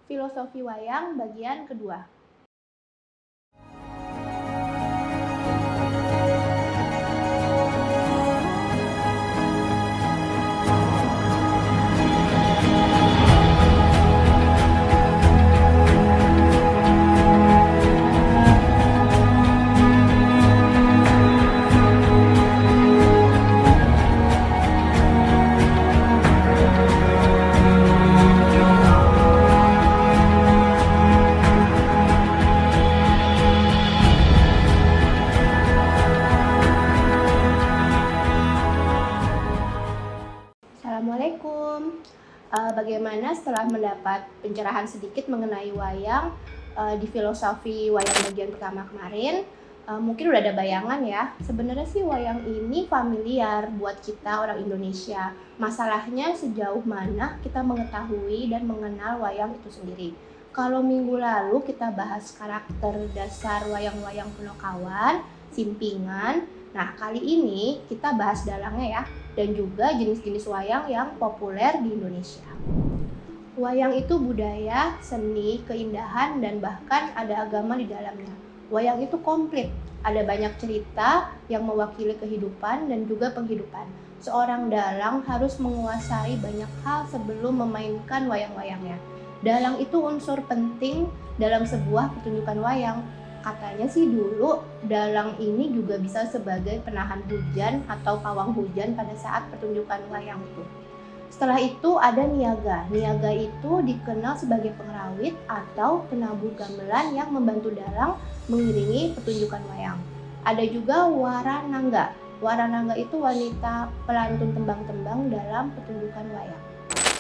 Filosofi Wayang bagian kedua. Assalamualaikum. Bagaimana setelah mendapat pencerahan sedikit mengenai wayang di filosofi wayang bagian pertama kemarin, mungkin udah ada bayangan ya. Sebenarnya sih wayang ini familiar buat kita orang Indonesia. Masalahnya sejauh mana kita mengetahui dan mengenal wayang itu sendiri. Kalau minggu lalu kita bahas karakter dasar wayang-wayang Punokawan, Simpingan. Nah, kali ini kita bahas dalangnya ya, dan juga jenis-jenis wayang yang populer di Indonesia. Wayang itu budaya, seni, keindahan, dan bahkan ada agama di dalamnya. Wayang itu komplit, ada banyak cerita yang mewakili kehidupan dan juga penghidupan. Seorang dalang harus menguasai banyak hal sebelum memainkan wayang-wayangnya. Dalang itu unsur penting dalam sebuah pertunjukan wayang. Katanya sih dulu dalang ini juga bisa sebagai penahan hujan atau pawang hujan pada saat pertunjukan wayang itu. Setelah itu ada niaga. Niaga itu dikenal sebagai pengrawit atau penabuh gamelan yang membantu dalang mengiringi pertunjukan wayang. Ada juga waranangga. Waranangga itu wanita pelantun tembang-tembang dalam pertunjukan wayang.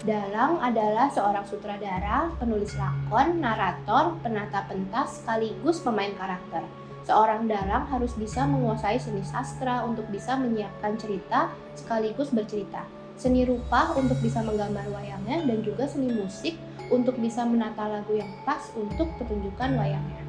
Dalang adalah seorang sutradara, penulis lakon, narator, penata pentas, sekaligus pemain karakter. Seorang dalang harus bisa menguasai seni sastra untuk bisa menyiapkan cerita sekaligus bercerita. Seni rupa untuk bisa menggambar wayangnya dan juga seni musik untuk bisa menata lagu yang pas untuk pertunjukan wayangnya.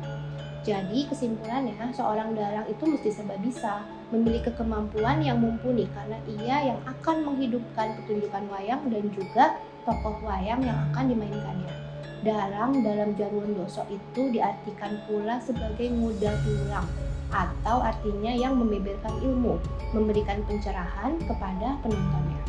Jadi kesimpulannya, seorang dalang itu mesti serba bisa, memiliki kemampuan yang mumpuni karena ia yang akan menghidupkan pertunjukan wayang dan juga tokoh wayang yang akan dimainkannya. Dalang dalam Jarwo Doso itu diartikan pula sebagai muda tulang atau artinya yang membeberkan ilmu, memberikan pencerahan kepada penontonnya.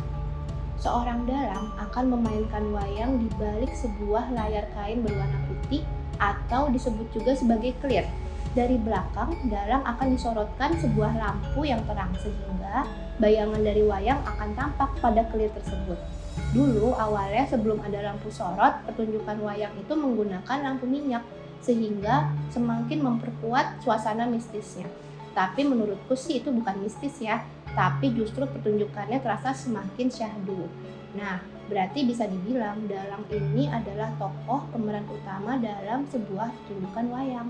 Seorang dalang akan memainkan wayang di balik sebuah layar kain berwarna putih atau disebut juga sebagai kelir. Dari belakang, dalang akan disorotkan sebuah lampu yang terang sehingga bayangan dari wayang akan tampak pada kelir tersebut. Dulu awalnya sebelum ada lampu sorot, pertunjukan wayang itu menggunakan lampu minyak sehingga semakin memperkuat suasana mistisnya. Tapi menurutku sih itu bukan mistis ya, tapi justru pertunjukannya terasa semakin syahdu. Nah, berarti bisa dibilang dalang ini adalah tokoh pemeran utama dalam sebuah pertunjukan wayang.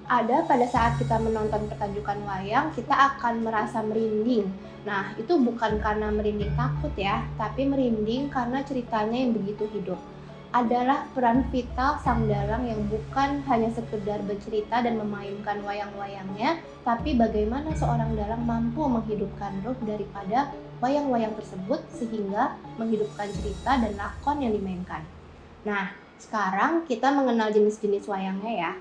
Ada pada saat kita menonton pertunjukan wayang, kita akan merasa merinding. Nah, itu bukan karena merinding takut ya, tapi merinding karena ceritanya yang begitu hidup. Adalah peran vital sang dalang yang bukan hanya sekedar bercerita dan memainkan wayang-wayangnya, tapi bagaimana seorang dalang mampu menghidupkan roh daripada wayang-wayang tersebut sehingga menghidupkan cerita dan lakon yang dimainkan. Nah, sekarang kita mengenal jenis-jenis wayangnya ya.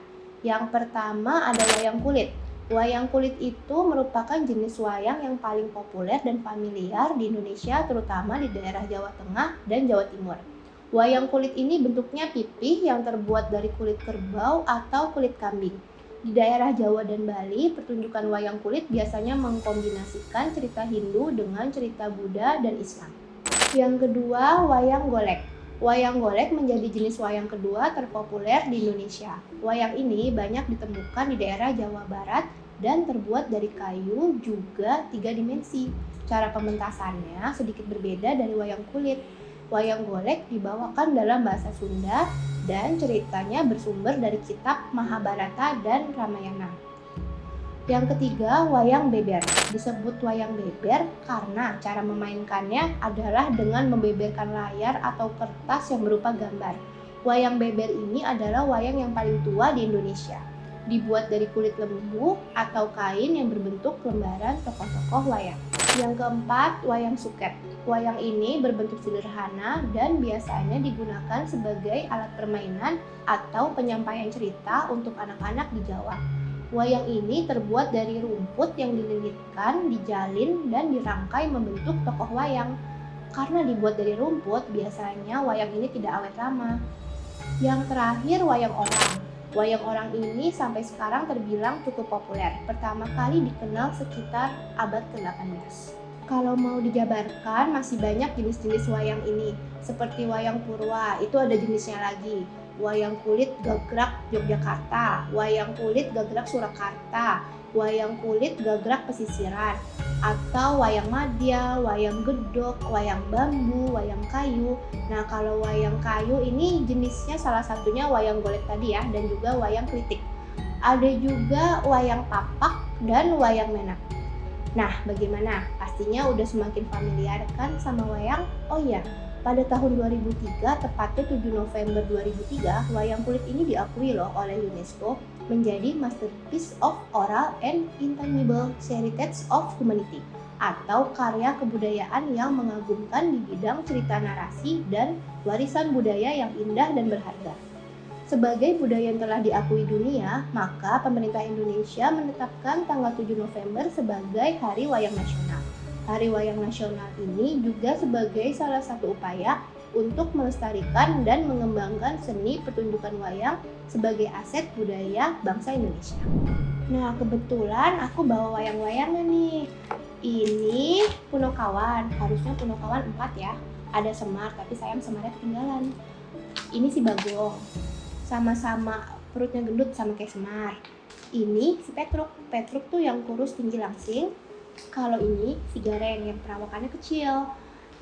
Yang pertama ada wayang kulit. Wayang kulit itu merupakan jenis wayang yang paling populer dan familiar di Indonesia, terutama di daerah Jawa Tengah dan Jawa Timur. Wayang kulit ini bentuknya pipih yang terbuat dari kulit kerbau atau kulit kambing. Di daerah Jawa dan Bali, pertunjukan wayang kulit biasanya mengkombinasikan cerita Hindu dengan cerita Buddha dan Islam. Yang kedua, wayang golek. Wayang golek menjadi jenis wayang kedua terpopuler di Indonesia. Wayang ini banyak ditemukan di daerah Jawa Barat dan terbuat dari kayu juga 3 dimensi. Cara pementasannya sedikit berbeda dari wayang kulit. Wayang golek dibawakan dalam bahasa Sunda dan ceritanya bersumber dari kitab Mahabharata dan Ramayana. Yang ketiga, wayang beber. Disebut wayang beber karena cara memainkannya adalah dengan membeberkan layar atau kertas yang berupa gambar. Wayang beber ini adalah wayang yang paling tua di Indonesia. Dibuat dari kulit lembu atau kain yang berbentuk lembaran tokoh-tokoh wayang. Yang keempat, wayang suket. Wayang ini berbentuk sederhana dan biasanya digunakan sebagai alat permainan atau penyampaian cerita untuk anak-anak di Jawa. Wayang ini terbuat dari rumput yang dililitkan, dijalin, dan dirangkai membentuk tokoh wayang. Karena dibuat dari rumput, biasanya wayang ini tidak awet lama. Yang terakhir, wayang orang. Wayang orang ini sampai sekarang terbilang cukup populer. Pertama kali dikenal sekitar abad ke-18. Kalau mau dijabarkan, masih banyak jenis-jenis wayang ini. Seperti wayang purwa, itu ada jenisnya lagi. Wayang kulit gagrak Yogyakarta, wayang kulit gagrak Surakarta, wayang kulit gagrak pesisiran, atau wayang madya, wayang gedok, wayang bambu, wayang kayu. Nah, kalau wayang kayu ini jenisnya salah satunya wayang golek tadi ya, dan juga wayang klitik. Ada juga wayang tapak dan wayang menak. Nah, bagaimana? Pastinya udah semakin familiar kan sama wayang? Oh iya, pada tahun 2003, tepatnya 7 November 2003, wayang kulit ini diakui loh oleh UNESCO menjadi Masterpiece of Oral and Intangible Heritage of Humanity, atau karya kebudayaan yang mengagumkan di bidang cerita narasi dan warisan budaya yang indah dan berharga. Sebagai budaya yang telah diakui dunia, maka pemerintah Indonesia menetapkan tanggal 7 November sebagai Hari Wayang Nasional. Hari Wayang Nasional ini juga sebagai salah satu upaya untuk melestarikan dan mengembangkan seni pertunjukan wayang sebagai aset budaya bangsa Indonesia. Nah, kebetulan aku bawa wayang-wayangan nih. Ini Punokawan, harusnya Punokawan 4 ya. Ada Semar, tapi sayang Semarnya ketinggalan. Ini si Bagong, sama-sama perutnya gendut sama kayak Semar. Ini si Petruk, Petruk tuh yang kurus tinggi langsing. Kalau ini si Gareng yang perawakannya kecil.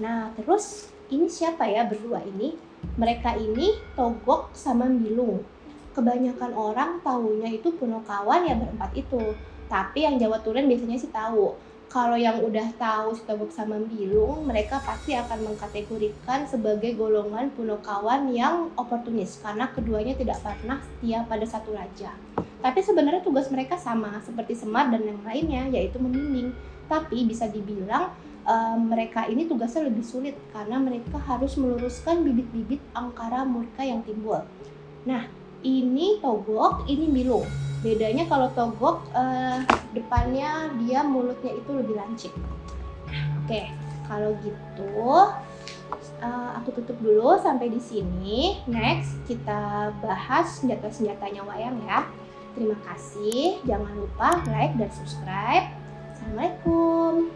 Nah, terus ini siapa ya berdua ini? Mereka ini Togok sama Bilung. Kebanyakan orang tahunya itu Punokawan ya berempat itu. Tapi yang Jawa Tulen biasanya sih tahu. Kalau yang udah tahu si Togok sama Bilung, mereka pasti akan mengkategorikan sebagai golongan Punokawan yang oportunis karena keduanya tidak pernah setia pada satu raja. Tapi sebenarnya tugas mereka sama seperti Semar dan yang lainnya, yaitu membimbing. Tapi bisa dibilang mereka ini tugasnya lebih sulit karena mereka harus meluruskan bibit-bibit angkara murka yang timbul. Nah, ini Togok, ini Bilung. Bedanya kalau Togok depannya dia mulutnya itu lebih lancip. Oke, kalau gitu aku tutup dulu sampai di sini. Next kita bahas senjata-senjatanya wayang ya. Terima kasih, jangan lupa like dan subscribe. Assalamualaikum.